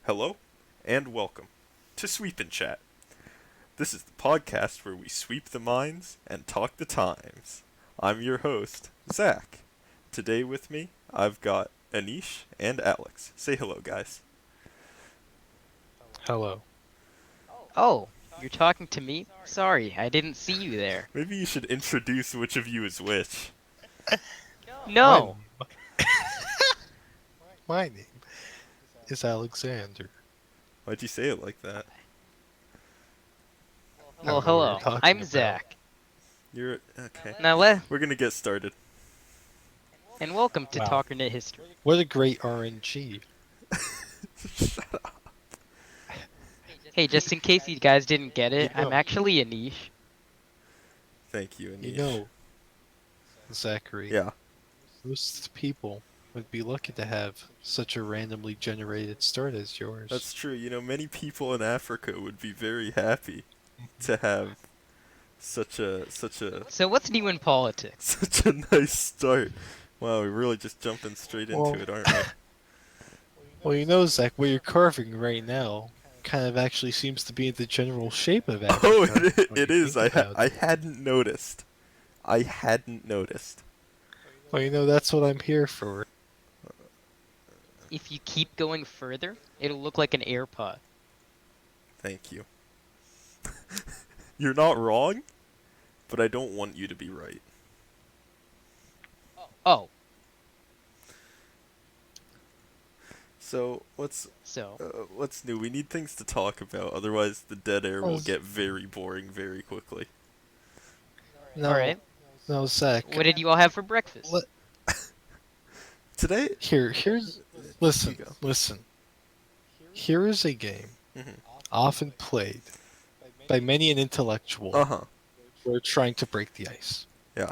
Hello, and welcome to Sweep and Chat. This is the podcast where we sweep the minds and talk the times. I'm your host, Zach. Today with me, I've got Anish and Alex. Say hello, guys. Hello. Oh, you're talking to me? Sorry, I didn't see you there. Maybe you should introduce which of you is which. No! My name is Alexander. Why'd you say it like that? Well, don't know what hello, you're talking I'm about. Zach. You're... okay. Now We're gonna get started. and welcome to Wow. Talkernet History. What a great RNG. Shut up. Hey, just in case you guys didn't get it, You know. I'm actually Anish. Thank you, Anish. You know, Zachary, Yeah. most people would be lucky to have such a randomly generated start as yours. That's true. You know, many people in Africa would be very happy to have such a So what's new in politics? such a nice start. Wow, we're really just jumping straight into Well- it, aren't we? Well, you know, Zach, what you're carving right now kind of actually seems to be in the general shape of Africa. Oh, when it you is. think about I it. hadn't noticed. I hadn't noticed. Well, you know, that's what I'm here for. If you keep going further, it'll look like an AirPod. Thank you. You're not wrong, but I don't want you to be right. Oh, So what's so what's new? We need things to talk about, otherwise the dead air will Well, get very boring very quickly. No, alright. no, Zach. What did you all have for breakfast? Let- Today, Here's listen, you go. listen. Here is a game Mhm. often played by many an intellectual Uh huh. who are trying to break the ice. Yeah.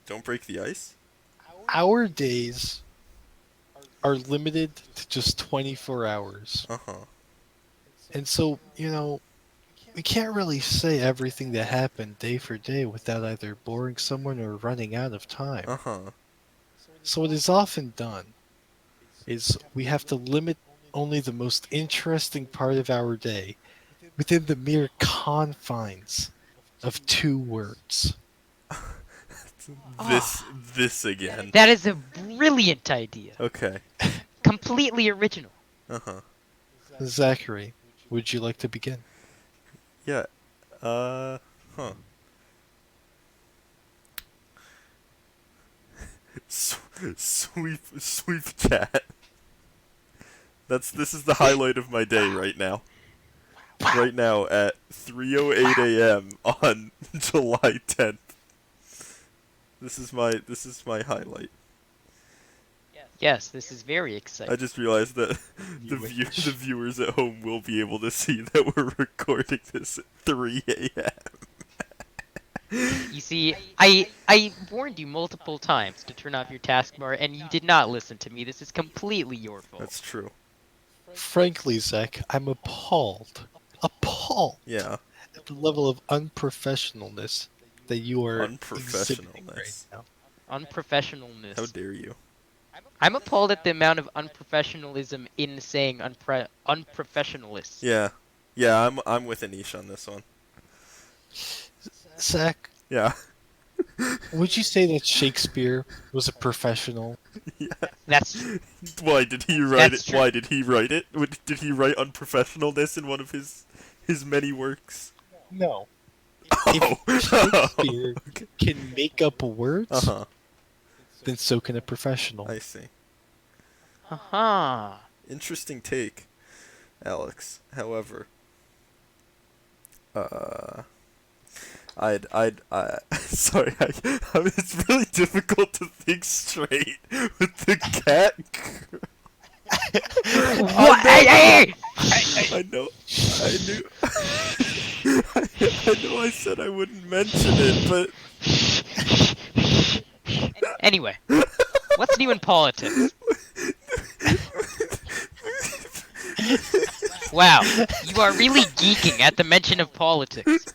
Don't break the ice. Our days are limited to just 24 hours. Uh huh. And so, you know, we can't really say everything that happened day for day without either boring someone or running out of time. Uh huh. So what is often done is we have to limit only the most interesting part of our day within the mere confines of 2 words. This again. That is a brilliant idea. Okay. Completely original. Uh huh. Zachary, would you like to begin? Yeah. Huh. Sweep chat. This is the highlight of my day right now. Right now at 3:08 a.m. on July 10th. This is my highlight. Yes, this is very I exciting. just realized that the wish. viewers at home will be able to see that we're recording this at 3 a.m. You see, I warned you multiple times to turn off your taskbar, and you did not listen to me. This is completely your fault. That's true. Frankly, Zach, I'm appalled. Appalled Yeah. at the level of unprofessionalness that you are exhibiting right Unprofessionalness. now. Unprofessionalness. How dare you? I'm appalled at the amount of unprofessionalism in saying unprofessionalists. Yeah. Yeah, I'm with Anish on this one. Zach, Yeah. would you say that Shakespeare was a professional? Yeah. That's Why did he write That's it? true. Why did he write it? Did he write unprofessionalness in one of his many works? No. Oh. If Shakespeare can make up words, Uh-huh. then so can a professional. I see. haha. Interesting take, Alex. However, sorry, it's really difficult to think straight with the cat. What? Hey! I know. I knew. I know. I said I wouldn't mention it, but Anyway, what's new in politics? Wow, you are really geeking at the mention of politics.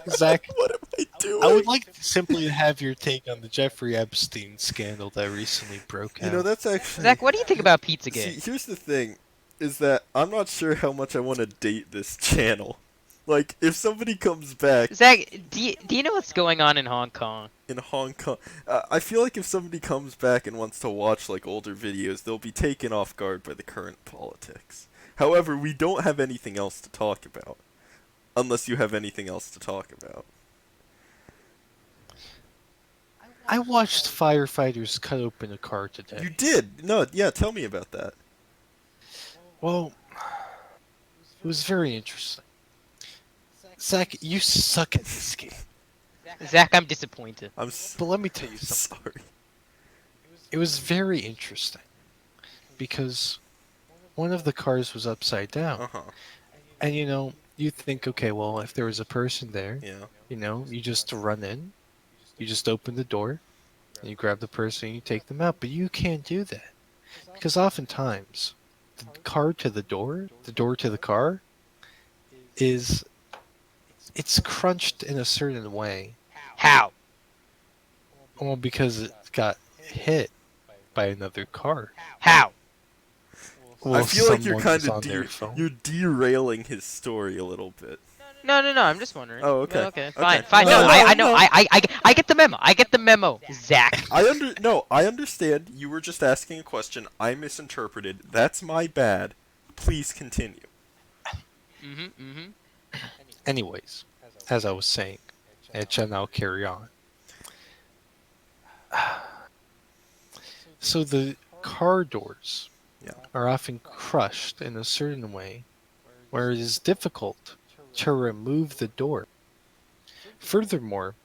Zach, what am I doing? I would like simply to have your take on the Jeffrey Epstein scandal that recently broke out. That's actually. Zach, what do you think about See, Pizzagate? here's the thing, is that I'm not sure how much I want to date this channel. Like, if somebody comes back Zach, do you know what's going on in Hong Kong? in Hong Kong, I feel like if somebody comes back and wants to watch like older videos, they'll be taken off guard by the current politics. However, we don't have anything else to talk about, unless you have anything else to talk about. I watched firefighters cut open a car today. You did? No, yeah, tell me about that. Well, it was very interesting. Zach, you suck at this game. Zach, I'm disappointed. But let me tell you something. sorry. It was very interesting because one of the cars was upside down. Uh-huh. And you think, okay, well, if there was a person there, Yeah. you just run in, you just open the door, and you grab the person and you take them out. But you can't do that. Because oftentimes, the car to the door to the car, it's crunched in a certain way. How? Well, because it got hit by another car. How? Well, I feel like you're someone kind was of on their phone. you're derailing his story a little bit. No, I'm just wondering. Oh, okay. Okay, fine, Okay. fine. No, No, no, I know. no. I get the memo. I get the memo, Zach. I understand. You were just asking a question. I misinterpreted. That's my bad. Please continue. Anyways, as I was saying, and shall now carry on. So the car doors Yeah. are often crushed in a certain way where it is difficult to remove the door. Furthermore,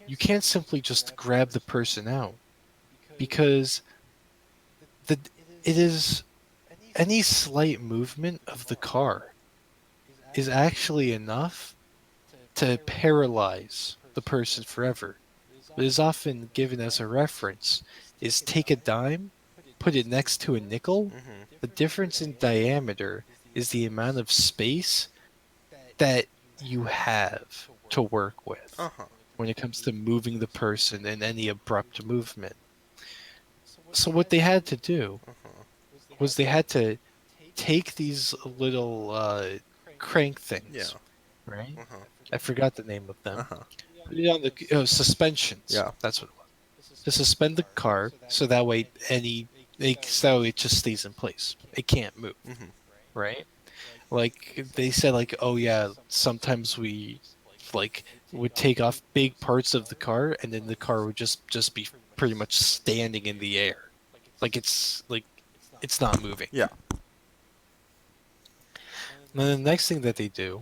you can't simply just grab the person out because it is any slight movement of the car is actually enough to paralyze the person forever. What is often given as a reference is take a dime, put it next to a nickel. Mm-hmm. The difference in diameter is the amount of space that you have to work with Uh-huh. when it comes to moving the person in any abrupt movement. So what they had to do Uh-huh. was they had to take these little crank things, Yeah. right? Uh-huh. I forgot the name of them. Uh-huh. Put it on the suspensions. Yeah. That's what it was. To suspend the car so that way so it just stays in place. It can't move, Mm-hmm. right? Like they said, like, oh yeah, sometimes we like would take off big parts of the car, and then the car would just be pretty much standing in the air, like it's not moving. Yeah. And then the next thing that they did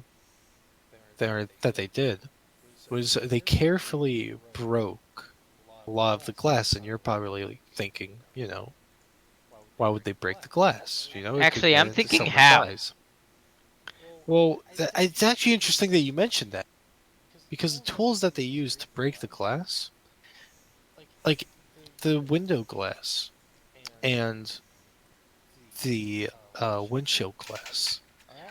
was they carefully broke a lot of the glass, and you're probably thinking, why would they break the glass? It could Actually, get I'm into thinking someone's how. eyes. Well, it's actually interesting that you mentioned that because the tools that they used to break the glass, like the window glass and the windshield glass,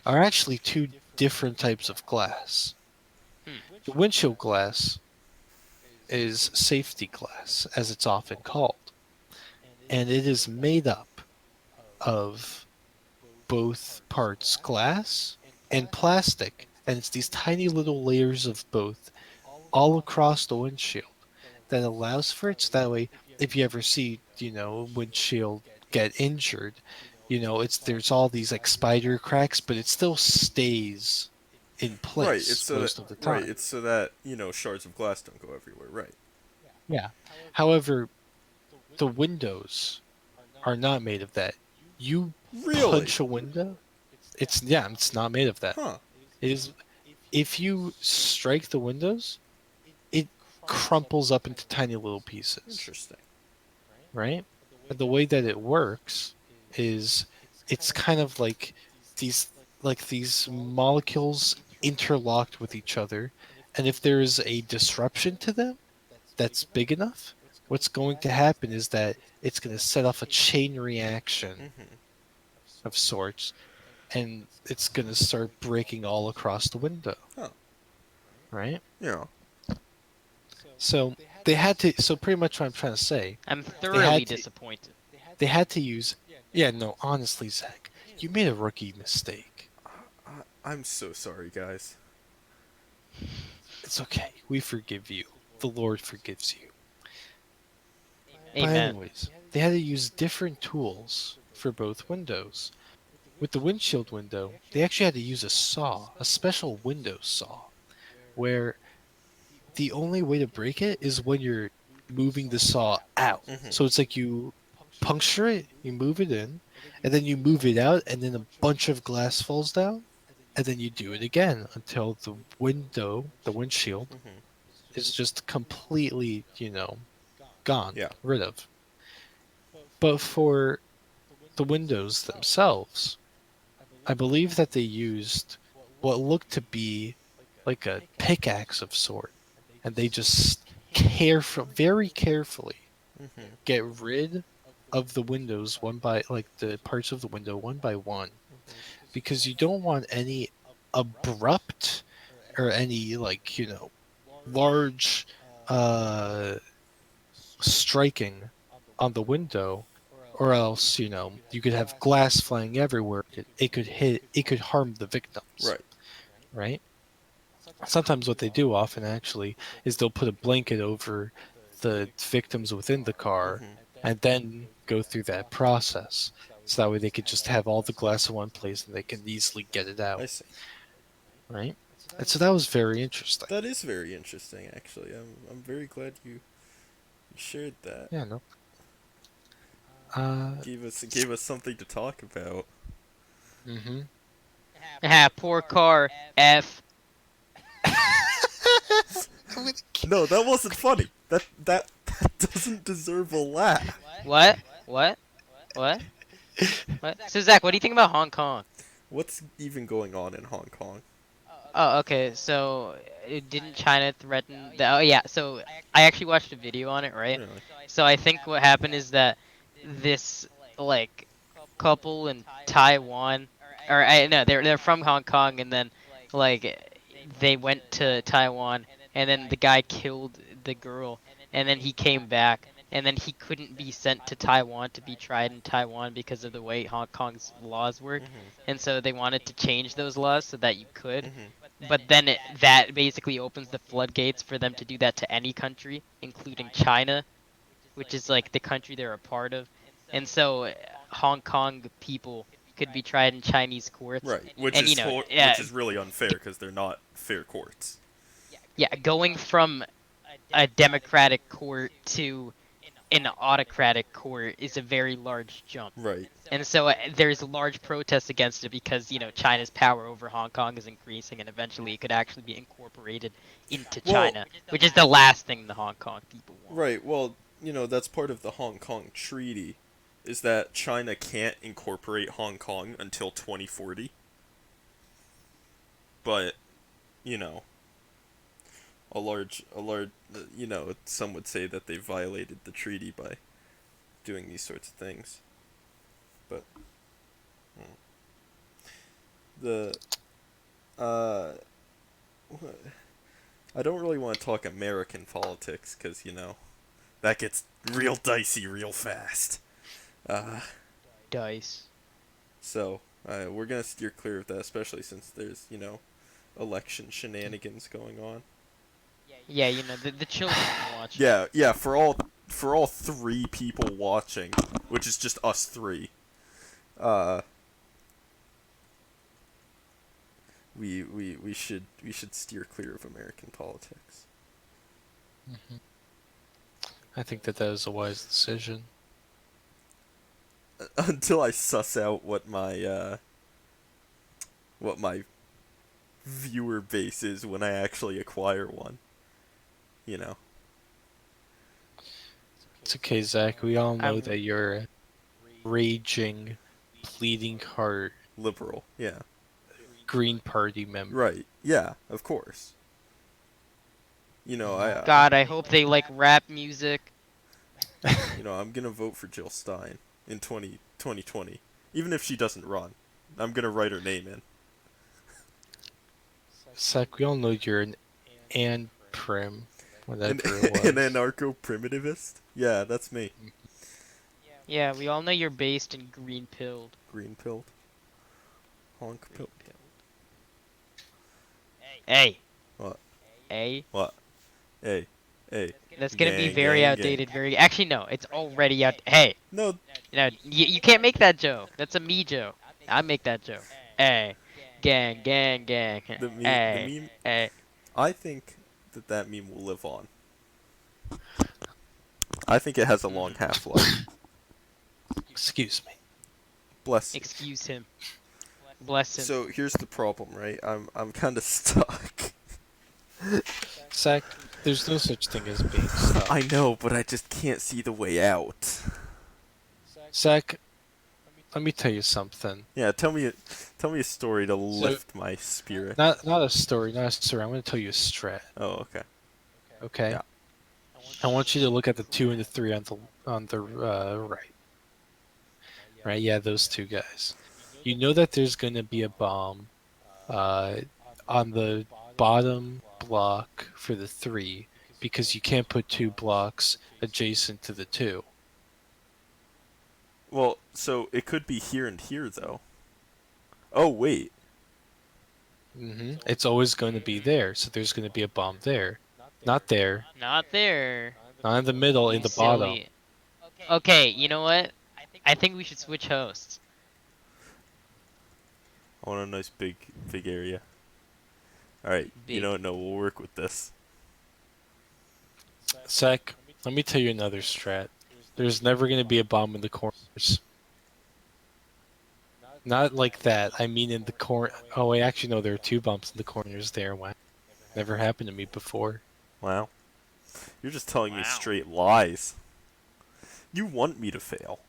are actually two different types of glass. The windshield glass is safety glass, as it's often called, and it is made up of both parts glass and plastic, and it's these tiny little layers of both all across the windshield that allows for it so that way if you ever see windshield get injured, there's all these like spider cracks, but it still stays in Right. It's place so most that of the time. It's so that shards of glass don't go everywhere. Right. Yeah. However, the windows are not made of that. You Really? punch a window, it's not made of that. Huh. It is if you strike the windows, it crumples up into tiny little pieces, Interesting. right? But the way that it works is it's kind of like these molecules interlocked with each other, and if there is a disruption to them that's big enough, what's going to happen is that it's going to set off a chain reaction Mm-hmm. of sorts, and it's going to start breaking all across the window. Huh. Right? Yeah. So they had to. So pretty much what I'm trying to say, I'm they thoroughly had to. disappointed. They had to use. Yeah, no, honestly, Zach, you made a rookie mistake. I'm so sorry, guys. It's okay. We forgive you. The Lord forgives you. But Amen. anyways, they had to use different tools for both windows. With the windshield window, they actually had to use a saw, a special window saw, where the only way to break it is when you're moving the saw out. Mhm. So it's like you puncture it, you move it in, and then you move it out, and then a bunch of glass falls down, and then you do it again until the window, the windshield, Mhm. is just completely, gone, Yeah. rid of. But for the windows themselves, I believe that they used what looked to be like a pickaxe of sort, and they just very carefully Mhm. get rid of the windows one by like the parts of the window one by one, because you don't want any abrupt or any large uh striking on the window, or else you could have glass flying everywhere. It could harm the victims, Right. right? Sometimes what they do often actually is they'll put a blanket over the victims within the car Mhm. and then go through that process, so that way they could just have all the glass in one place and they can easily get it I out, see. right? And so that was very interesting. That is very interesting, actually. I'm very glad you shared that. Yeah, no. uh Gave us something to talk about. mm-hmm. Ah, poor car. F. I'm gonna No, that wasn't funny. That doesn't deserve a laugh. What? What? What? What? So Zach, what do you think about Hong Kong? What's even going on in Hong Kong? Oh, okay. So, didn't China threaten the? Oh, yeah. So I actually watched a video on it, right? Really? So I think what happened is that this like couple in Taiwan, or I no, they're from Hong Kong, and then like they went to Taiwan, and then the guy killed the girl, and then he came back, and then he couldn't be sent to Taiwan to be tried in Taiwan because of the way Hong Kong's laws work, Mhm. and so they wanted to change those laws so that you could. Mhm. But then that basically opens the floodgates for them to do that to any country, including China, which is like the country they're a part of. And so Hong Kong people could be tried in Chinese courts. Right. Which And is which is really unfair because they're not fair courts. yeah, going from a democratic court to an autocratic court is a very large jump. Right. And so there's large protests against it because, China's power over Hong Kong is increasing and eventually it could actually be incorporated into Well, China, which is the last thing the Hong Kong people want. right. Well, that's part of the Hong Kong Treaty is that China can't incorporate Hong Kong until 2040. But, you know, a large, some would say that they violated the treaty by doing these sorts of things. But the uh I don't really want to talk American politics cuz that gets real dicey real fast. Uh Dice. so we're going to steer clear of that, especially since there's, election shenanigans going on. Yeah, the children watch. Yeah, yeah, for all three people watching, which is just us three. Uh we should steer clear of American politics. Mm-hmm. I think that is a wise decision. Until I suss out what my viewer base is when I actually acquire one. You know. It's okay, Zach. We all know I'm that you're a raging, bleeding heart Liberal. Yeah. Green Party member. Right. Yeah, of course. I God, I hope they like rap music. I'm going to vote for Jill Stein in 2020. Even if she doesn't run. I'm going to write her name in. Zach, we all know you're an and prim whatever it was. An anarcho-primitivist? Yeah, that's me. Yeah, we all know you're based in green-pilled. Green-pilled. Honk-pilled. Hey. What? Hey. What? Hey. Hey. That's gonna be Gang, very gang, gang. outdated. Actually, no. It's already out. Hey. No, You can't make that joke. That's a me joke. I make that joke. Hey. Gang, gang, gang. the Hey. meme. Hey. I think that meme will live on. I think it has a long half-life. Excuse me. Bless you. Excuse him. Bless him. So here's the problem, right? I'm kind of stuck. Zach, there's no such thing as being stuck. I know, but I just can't see the way out. Zach, let me tell you something. Yeah, tell me a story to lift my spirit. Not a story, not a story. I'm going to tell you a strat. Oh, okay. Okay. Yeah. I want you to look at the 2 and the 3 on the right. Right? Yeah, those two guys. You know that there's going to be a bomb on the bottom block for the 3 because you can't put 2 blocks adjacent to the 2. Well, so it could be here and here though. Oh wait. It's always going to be there, so there's going to be a bomb there. Not there. Not there. Not in the middle, in You the bottom. silly. Okay, you know what? I think we should switch hosts. I want a nice big area. All right. You Big. know what? No, we'll work with this. Zach, let me tell you another strat. There's never going to be a bomb in the corners. Not like that. I mean in the corner. Oh, wait, actually, no, there are 2 bumps in the corners there. Wow. Never happened to me before. Wow. You're just telling me straight lies. You want me to fail.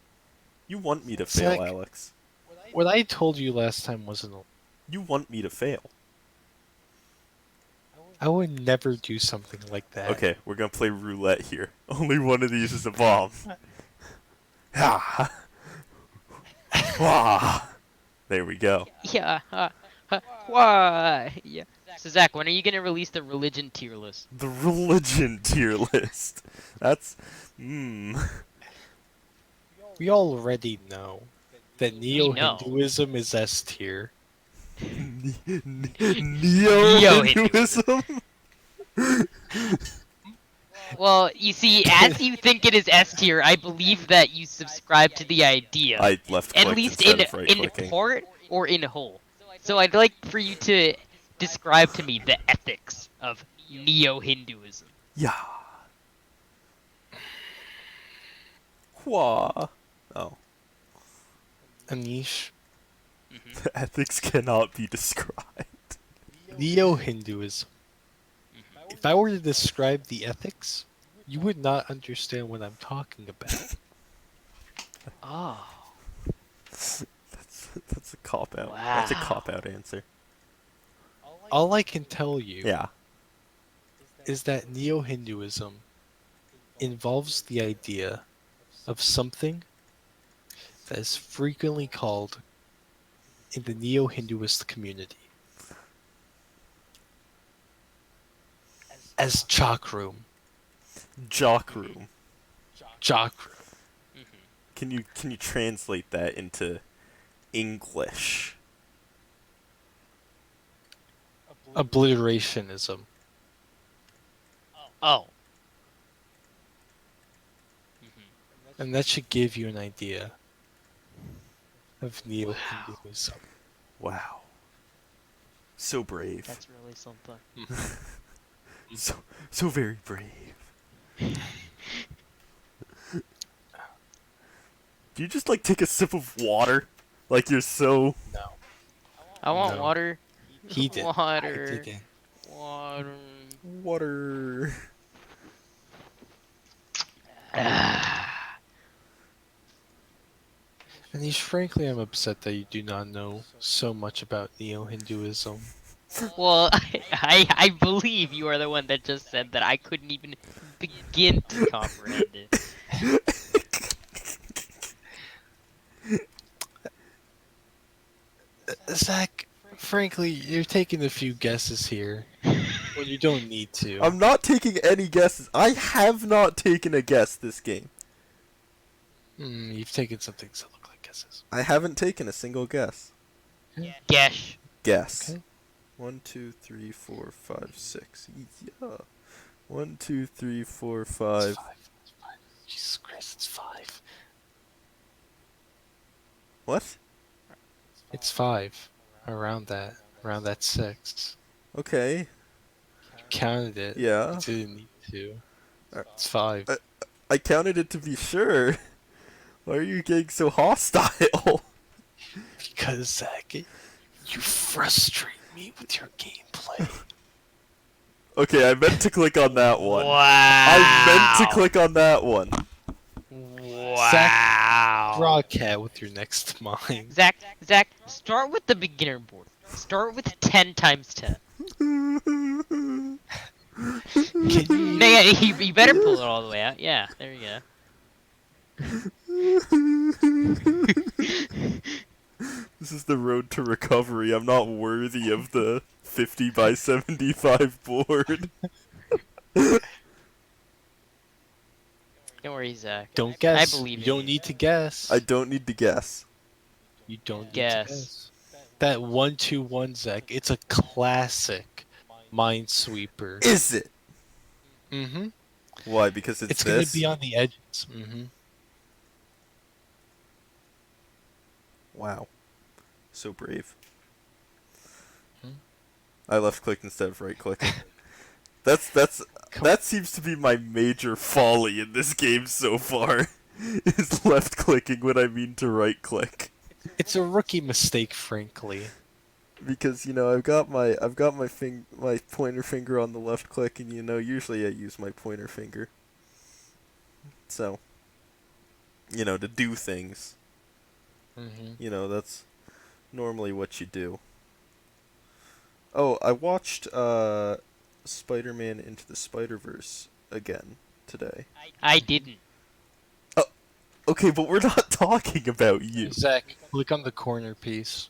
You want me to fail, Zach, Alex. what I told you last time wasn't. You want me to fail. I would never do something like that. Okay, we're gonna play roulette here. Only one of these is a bomb. Ha! Wah! There we go. Yeah. Why? Yeah. So Zach, when are you gonna release the religion tier list? The religion tier list. That's We already know that Neo-Hinduism is S tier. Neo-Hinduism? Well, you see, as you think it is S tier, I believe that you subscribe to the idea. I left At clicked least instead in of right clicking. part or in whole. So I'd like for you to describe to me the ethics of Neo-Hinduism. Yeah. Wah. Oh. Anish, The ethics cannot be described. Neo-Hinduism. If I were to describe the ethics, you would not understand what I'm talking about. Oh. That's a cop out. Wow. That's a cop out answer. All I can tell you Yeah. is that Neo-Hinduism involves the idea of something that is frequently called in the Neo-Hinduist community as chakram. Jock room. Chakram. Can you translate that into English? Obliterationism. Oh. And that should give you an idea of Neo-Hinduism. Wow. So brave. That's really something. So very brave. Do you just like take a sip of water? Like you're so No. I want No. water. He did. Water. I didn't. Water. water. Anish, frankly, I'm upset that you do not know so much about Neo-Hinduism. Well, I believe you are the one that just said that I couldn't even begin to comprehend it. Zach, frankly, you're taking a few guesses here. when you don't need to. I'm not taking any guesses. I have not taken a guess this game. You've taken some things that look like guesses. I haven't taken a single guess. Gesh. Guess. Okay. 1, 2, 3, 4, 5, 6. Yeah. 1, 2, 3, 4, 5. It's 5. It's 5. Jesus Christ, it's 5. What? It's 5. Around that 6. Okay. You counted it. Yeah. You didn't need to. Uh, It's 5. I counted it to be sure. Why are you getting so hostile? Because, Zach, you frustrate me with your gameplay. Okay, I meant to click on that one. Wow. I meant to click on that one. Wow. Draw a cat with your next mine. Zach, start with the beginner board. Start with 10 times 10. Can No, yeah, you better pull it all the way out. Yeah, there you go. This is the road to recovery. I'm not worthy of the 50 by 75 board. Don't worry, Zach. Don't guess. I believe you in don't you. need to guess. I don't need to guess. You don't need Guess. to guess. That 1-2-1, Zach, it's a classic Minesweeper. Is it? Mm-hmm. Why? Because It's this? going to be on the edges. Mm-hmm. Wow. So brave. Hmm? I left clicked instead of right clicking. Come- That seems to be my major folly in this game so far. Is left clicking when I mean to right click. It's a rookie mistake, frankly. Because I've got my my pointer finger on the left click, and usually I use my pointer finger. So to do things. Mm-hmm. That's normally what you do. Oh, I watched Spider-Man Into the Spider-Verse again today. I didn't. Okay, but we're not talking about you. Zach, click on the corner piece.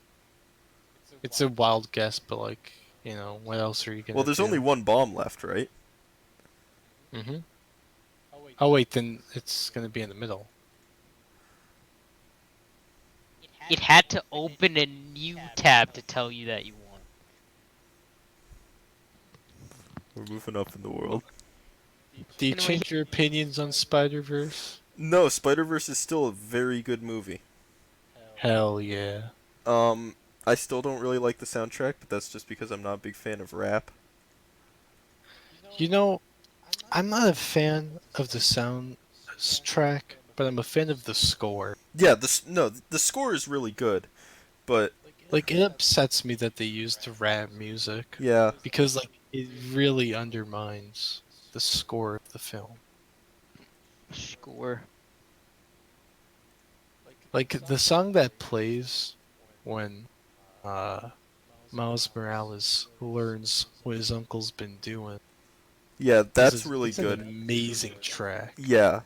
It's a wild guess, but what else are you gonna Well, there's do? only one bomb left, right? Mm-hmm. Oh wait, then it's gonna be in the middle. It had to open a new tab to tell you that you won. We're moving up in the world. Do you Anyway, change your opinions on Spider-Verse? No, Spider-Verse is still a very good movie. Hell yeah. I still don't really like the soundtrack, but that's just because I'm not a big fan of rap. I'm not a fan of the soundtrack, but I'm a fan of the score. Yeah, the score is really good, but It upsets me that they used rap music yeah, because it really undermines the score of the film. Score. The song that plays when Miles Morales learns what his uncle's been doing. yeah, that's It's really an good. amazing track. Yeah,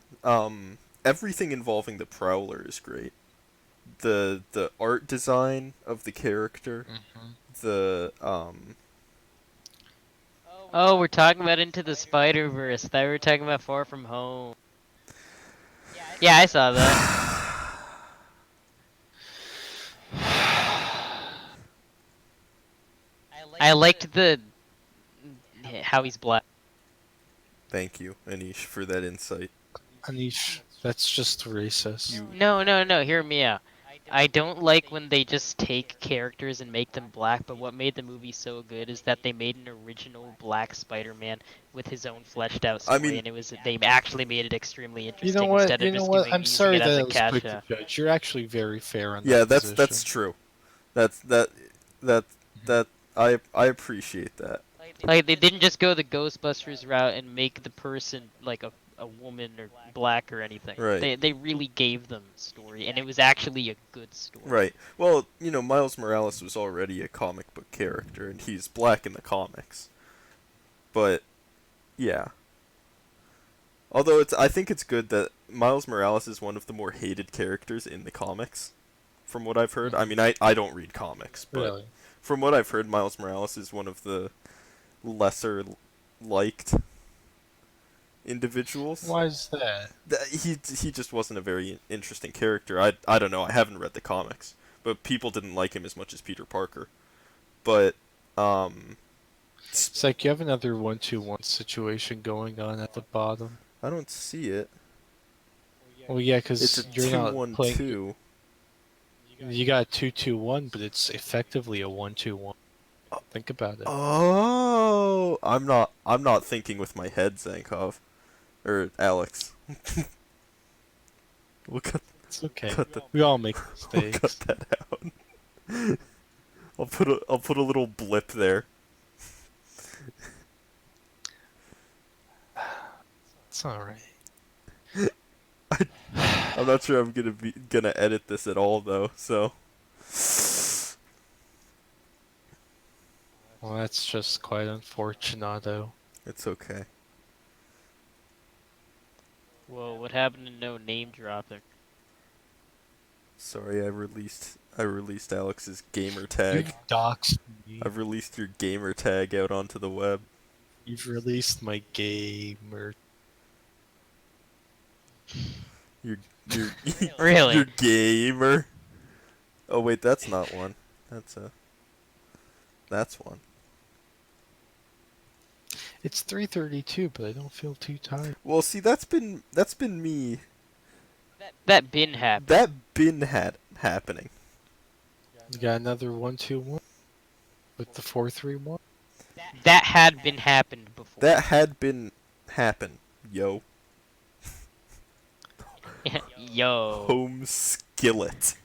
everything involving the Prowler is great. The art design of the character, the Oh, we're talking about Into the Spider-Verse. I thought we were talking about Far From Home. Yeah, I saw that. I liked how he's black. Thank you, Anish, for that insight. Anish, that's just racist. No, hear me out. I don't like when they just take characters and make them black, but what made the movie so good is that they made an original black Spider-Man with his own fleshed out story, I mean, and they actually made it extremely interesting You know what? instead of just doing I'm using sorry it as that I a was cash quick to out. judge. You're actually very fair on that Yeah, that's position. true. That I appreciate that. Like they didn't just go the Ghostbusters route and make the person like a woman or black or anything. Right. They really gave them story, and it was actually a good story. Right. Well, Miles Morales was already a comic book character, and he's black in the comics. But yeah. Although I think it's good that Miles Morales is one of the more hated characters in the comics, from what I've heard. I mean, I don't read comics, but Really? from what I've heard, Miles Morales is one of the lesser liked individuals. Why is that? He just wasn't a very interesting character. I don't know. I haven't read the comics, but people didn't like him as much as Peter Parker. But It's like you have another 1-2-1 situation going on at the bottom. I don't see it. Well, yeah, It's because a you're not playing. 2-1-2. You got a 2-2-1, but it's effectively a 1-2-1. Think about it. Oh, I'm not thinking with my head, Zankov, or Alex. We'll cut It's okay. that. We all make We'll mistakes. cut that out. I'll put a little blip there. It's alright. I'm not sure I'm gonna edit this at all though. So Well, that's just quite unfortunate. it's okay. Whoa, what happened to no name dropping? Sorry, I released Alex's gamer You tag. doxed me. I've released your gamer tag out onto the web. You've released my gamer. You're Really? You're gamer. Oh wait, that's not one. That's one. It's 3:32, but I don't feel too tired. Well, see, that's been me. That been happened. That been happening. You got another 1-2-1 with the 4-3-1. That had been happened before. That had been happen, yo. Yo. Home skillet.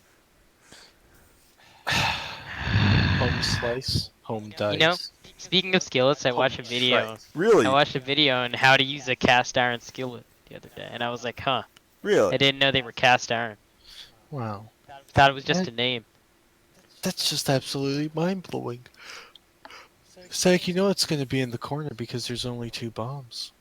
Home slice, home dice. You know, speaking of skillets, I watched a video. Christ. Really? I watched a video on how to use a cast iron skillet the other day, and I was like, huh. I Really? didn't know they were cast iron. Wow. Thought it was just a name. That's just absolutely mind-blowing. It's like, you know it's going to be in the corner because there's only 2 bombs.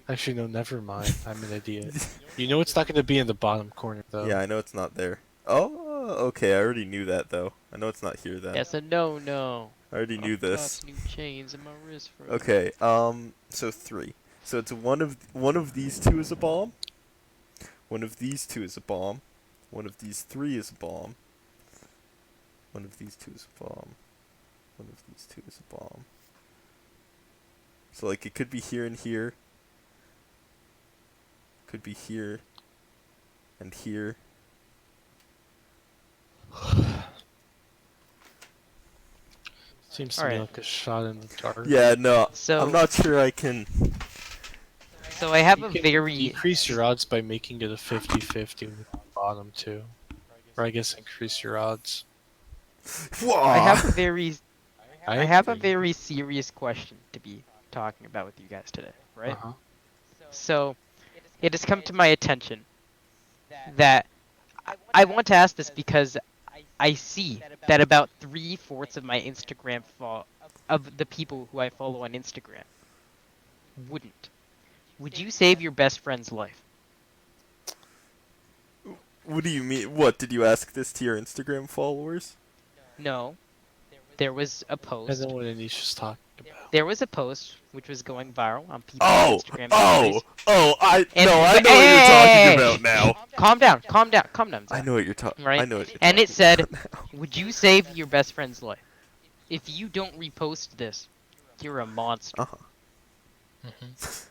Actually, no, never mind. I'm an idiot. You know it's not going to be in the bottom corner, though. Yeah, I know it's not there. Oh, okay. I already knew that though. I know it's not here then. That's a no. I already knew this. New chains in my wrist. For Okay. So 3. So it's one of these 2 is a bomb. One of these 2 is a bomb. One of these 3 is a bomb. One of these 2 is a bomb. One of these 2 is a bomb. So like it could be here and here. Could be here. And here. Seems to me Alright. like a shot in the dark. Yeah, no. So- I'm not sure I can. So I have You a can very decrease your odds by making it a 50-50 with the bottom 2. Or I guess increase your odds. I have a very I have a agree. very serious question to be talking about with you guys today, right? Uh-huh. So, it has come to my attention that I want to ask this because I see that about 3/4 of my Instagram of the people who I follow on Instagram wouldn't. Would you save your best friend's life? What do you mean? What, did you ask this to your Instagram followers? No. There was a I post. know what Anish is talking about. There was a post which was going viral on people's Oh! Instagram Oh! stories. Oh, I And- know what Hey! you're talking about now. Calm down, I Zach. know what you're talking Right? I know what you're And it talking said, about now. would you save your best friend's life? If you don't repost this, you're a monster. Uh-huh. Mhm.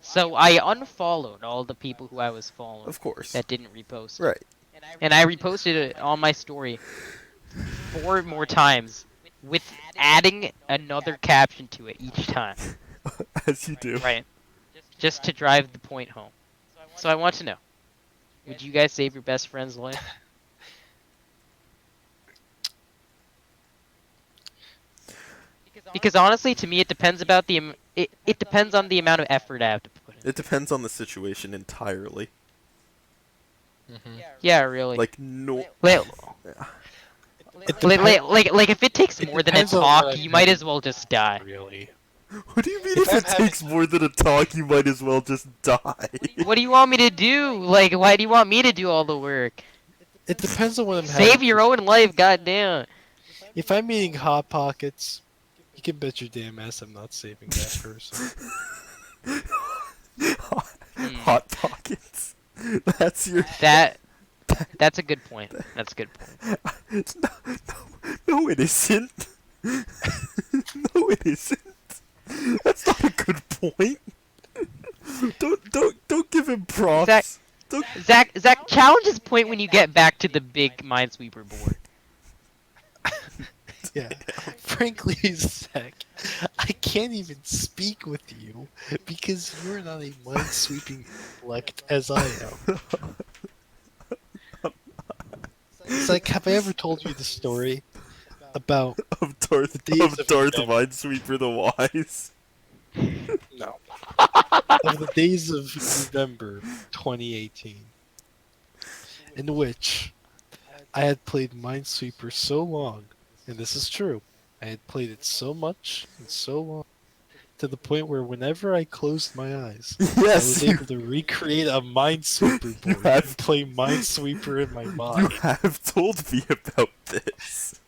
So I unfollowed all the people who I was following Of course. that didn't repost. Right. And I reposted it on my story 4 more times with adding another caption to it each time. As you do. Right. Just to drive the point home. So I want to know, would you guys save your best friend's life? Because honestly, to me, it depends about it depends on the amount of effort I have to put in. It depends on the situation entirely. Mhm. Yeah, really. Like, no. Like, It like if it takes it more than a depends on talk, what you I'm might doing. as well just die. Really. What do you mean If if I'm it having- takes more than a talk, you might as well just die? What do you want me to do? Like, why do you want me to do all the work? It depends on what I'm Save having. your own life, goddamn. If I'm eating Hot Pockets, You can bet your damn ass I'm not saving that person. Hot Pockets. That's your. That that's a good point. That's a good point. No, no, it isn't. No, it isn't. That's not a good point. Don't give him Zach, props. Don't. Zach, challenge his point when you get back to the big Minesweeper board. Yeah. Frankly, Zach, I can't even speak with you because you're not a mind-sweeping intellect as I am. Zach, have I ever told you the story about Of Darth days of November? Minesweeper the Wise. No. Of the days of November 2018, in which I had played Minesweeper so long, and this is true, I had played it so much and so long, to the point where whenever I closed my eyes, I Yes, was you, able to recreate a Minesweeper You board have- and play Minesweeper in my you mind. have told me about this.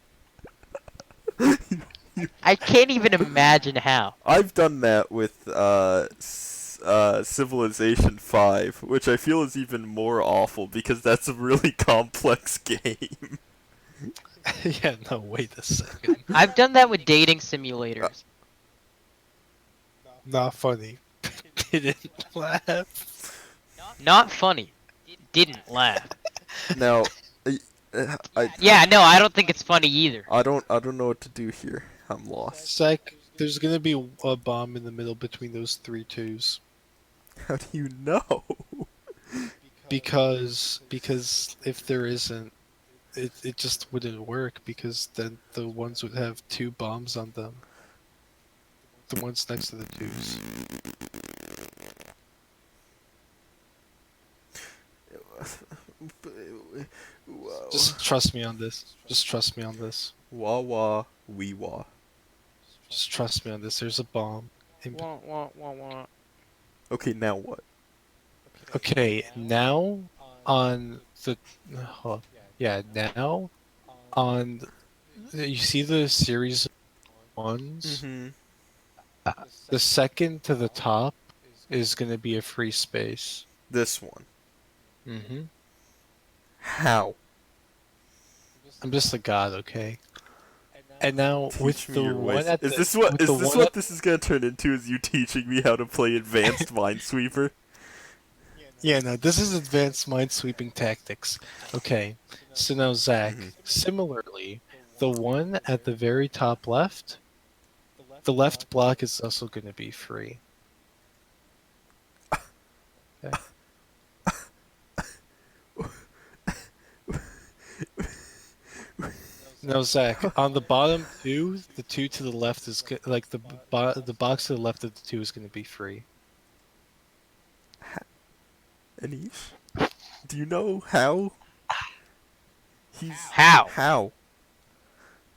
I can't even imagine how. I've done that with Civilization 5, which I feel is even more awful because that's a really complex game. Yeah, no, wait a second. I've done that with dating simulators. Not funny. Didn't laugh. Not funny. Didn't laugh. Now, Yeah, no, I don't think it's funny either. I don't know what to do here. I'm lost. Zach, there's gonna be a bomb in the middle between those three twos. How do you know? Because if there isn't, it just wouldn't work because then the ones would have two bombs on them. The ones next to the twos. Just trust me on this. Just trust me on this. Wah wah wee wah. Just trust me on this. There's a bomb. Wah, wah, wah, wah. Okay, now what? Okay, now on the yeah, now on you see the series of ones? Mm-hmm. The second to the top is going to be a free space. This one. Mm-hmm. How? I'm just a god, okay? And now Teach with me the your one ways. at Is the this what with is the this one what at- this is gonna turn into? Is you teaching me how to play advanced Minesweeper? Yeah, no, this is advanced minesweeping tactics. Okay, so now Zach, Mhm. similarly, the one at the very top left, the left block is also going to be free. Okay. Now Zach, on the bottom two, the two to the left is like the box to the left of the two is going to be free. Anish? Do you know how? How? How?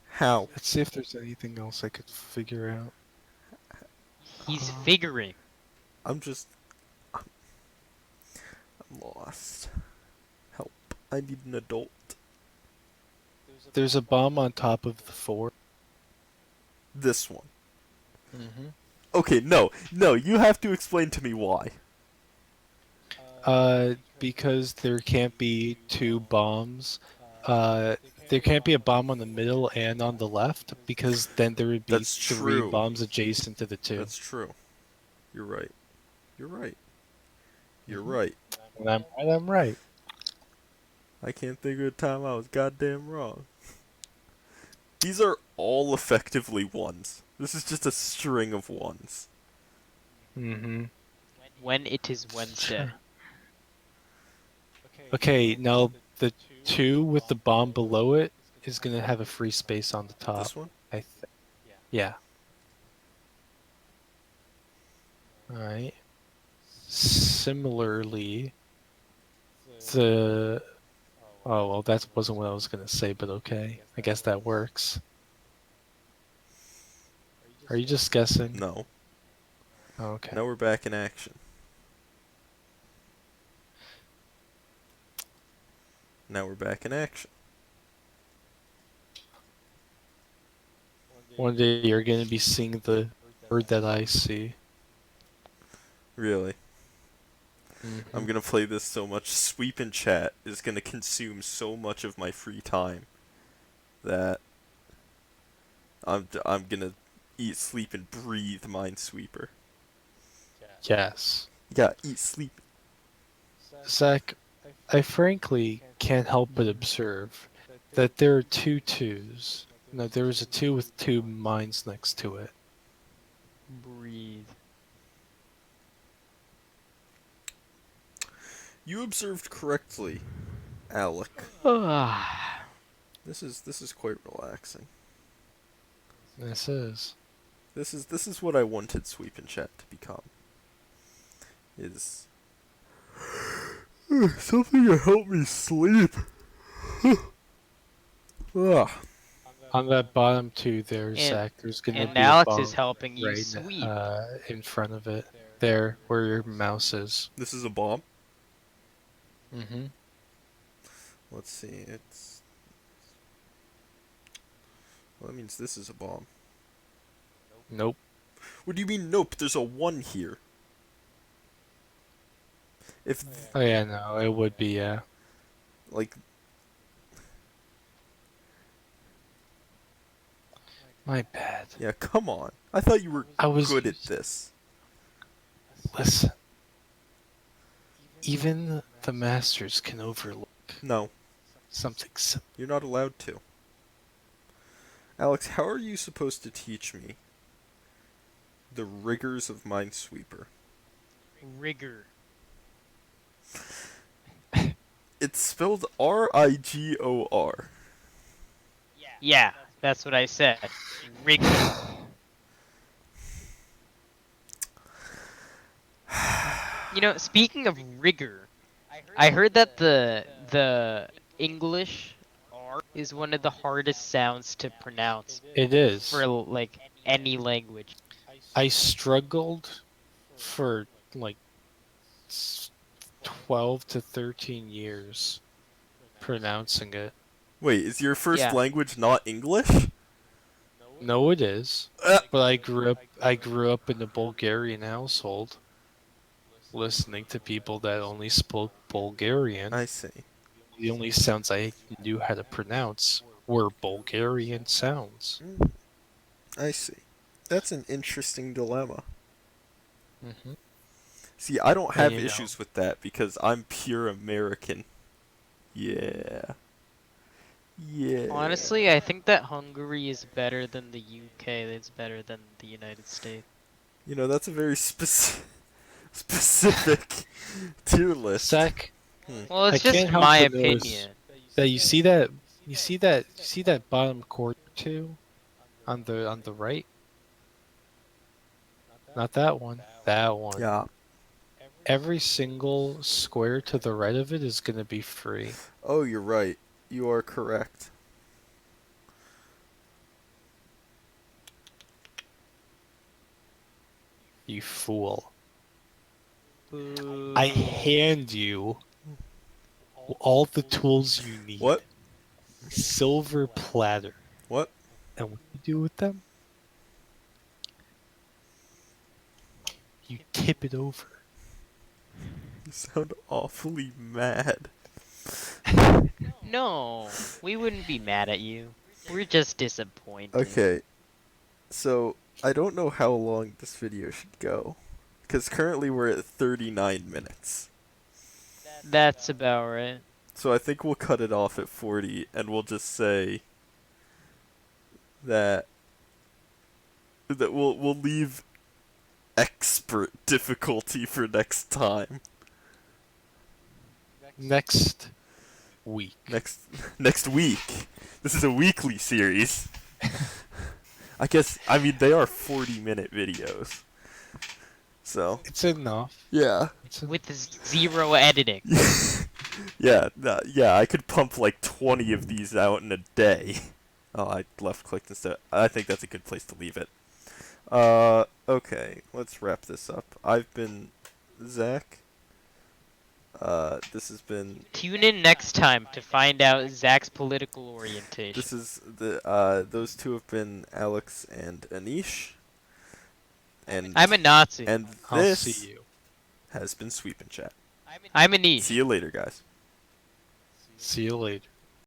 How? Let's see if there's anything else I could figure out. He's figuring. I'm lost. Help. I need an adult. There's a bomb on top of the four. This one. Mm-hmm. Okay, no, you have to explain to me why. Because there can't be two bombs. There can't be a bomb on the middle and on the left because then there would be That's three true. bombs adjacent to the two. That's true. You're right. You're right. You're Mhm. right. When I'm right, I'm right. I can't think of a time I was goddamn wrong. These are all effectively ones. This is just a string of ones. Mm-hmm. When it is Wednesday. Okay, now the two with the bomb below it is gonna have a free space on the top. This one? I think. Yeah. Alright. Similarly, the... Oh, well, that wasn't what I was gonna say, but okay. I guess that works. Are you just guessing? No. Oh, okay. Now we're back in action. Now we're back in action. One day you're gonna be seeing the bird that I see. Really. I'm Hmm. gonna play this so much. Sweep and chat is gonna consume so much of my free time that I'm gonna eat, sleep, and breathe Minesweeper. Yes. Yeah, eat, sleep. Zach, I frankly can't help but observe that there are two twos. No, there is a two with two mines next to it. Breathe. You observed correctly, Alec. Ah. This is quite relaxing. This is. This is what I wanted Sweep and chat to become. Is something to help me sleep. Ugh. On that bottom two there, And Zach, there's gonna and be a Alex is bump helping you right sweep. in front of it. There, where your mouse is. This is a bomb. Mm-hmm. Let's see. Well, that means this is a bomb. Nope. What do you mean? Nope. There's a 1 here. If Oh yeah, no, it would be, yeah. like My bad. yeah, come on. I thought you were I was good at this. Listen. Even the masters can overlook No, something simple. you're not allowed to. Alex, how are you supposed to teach me the rigors of Minesweeper? Rigor. It's spelled R-I-G-O-R. Yeah, that's what I said. Rigor. You know, speaking of rigor, I heard that the English R is one of the hardest sounds to pronounce It is. for like any language. I struggled for like 12 to 13 years pronouncing it. Wait, is your first Yeah. language not English? No, it is. Uh, But I grew up in a Bulgarian household, listening to people that only spoke Bulgarian. I see. The only sounds I knew how to pronounce were Bulgarian sounds. I see. That's an interesting dilemma. Hmm. See, I don't And have you know, issues with that because I'm pure American. Yeah. Yeah. Honestly, I think that Hungary is better than the UK. It's better than the United States. You know, that's a very specific tier list. Zach, Well, I it's just can't help my but notice opinion. that you see that bottom quarter two on the right? Not that one. That one. Yeah. Every single square to the right of it is gonna be free. Oh, you're right. You are correct. You fool. Boo. I hand you all the tools you need. What? Silver platter. What? And what you do with them? You tip it over. You sound awfully mad. No, we wouldn't be mad at you. We're just disappointed. Okay. So, I don't know how long this video should go. Because currently we're at 39 minutes. That's about right. So I think we'll cut it off at 40 and we'll just say that we'll leave expert difficulty for next time. Next week. Next week. This is a weekly series. I mean they are 40-minute videos. So, It's enough. yeah. With zero editing. Yeah, yeah, I could pump like 20 of these out in a day. Oh, I left clicked instead. I think that's a good place to leave it. Okay, let's wrap this up. I've been Zach. This has been. Tune in next time to find out Zach's political orientation. This is the. Those two have been Alex and Anish. And I'm a Nazi. and I'll this see you. has been Sweep and Chat. I'm Anish. See you later, guys. See you later.